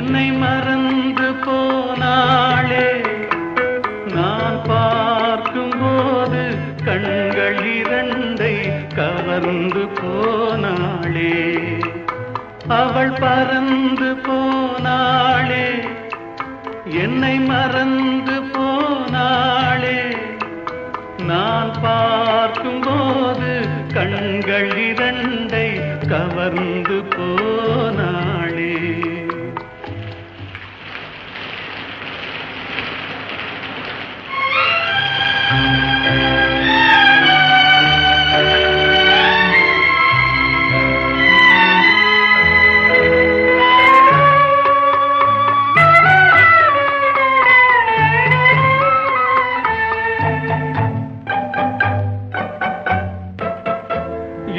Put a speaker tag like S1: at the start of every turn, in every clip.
S1: என்னை மறந்து போனாளே, நான் பார்க்கும்போது கண்கள் இரண்டை கவர்ந்து போனாளே. அவள் பறந்து போனாளே, என்னை மறந்து போனாளே. நான் பார்க்கும்போது கண்கள் இரண்டை கவர்ந்து போனாளே.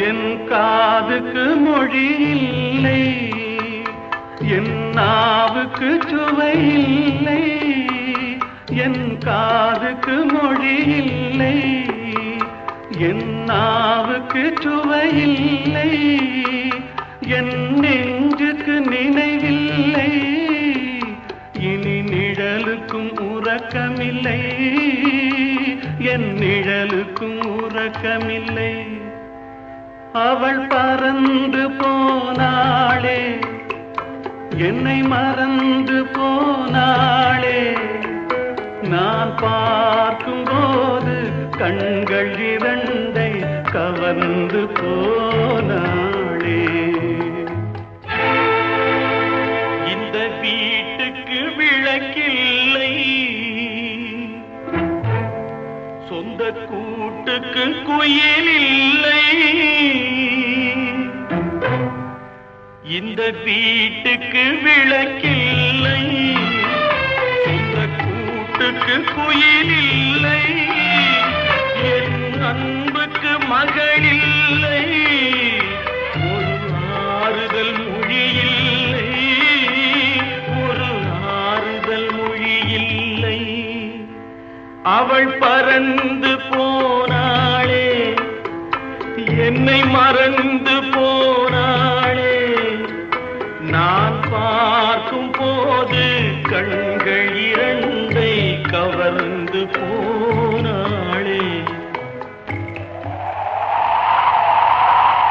S1: என் காதுக்கு மொழி இல்லை, என் நாவுக்கு சுவை இல்லை. என் காதுக்கு மொழி இல்லை, என் நாவுக்கு சுவை இல்லை. என் நெஞ்சுக்கு நினைவில்லை, இனி நிழலுக்கும் உறக்கமில்லை. என் நிழலுக்கும் உறக்கமில்லை. அவள் பறந்து போனாளே, என்னை மறந்து போனாளே. நான் பார்க்கும்போது கண்கள் இரண்டை கவர்ந்து போனாளே. இந்த வீட்டுக்கு விளக்கில்லை, சொந்த கூட்டுக்கு குயில் இல்லை. இந்த வீட்டுக்கு விளக்கில்லை, சொந்த கூட்டுக்கு குயில் இல்லை. என் அன்புக்கு மகள் இல்லை, ஒரு ஆறுதல் மொழி இல்லை. ஒரு ஆறுதல் மொழி இல்லை. அவள் பறந்து போனாளே, என்னை மறந்து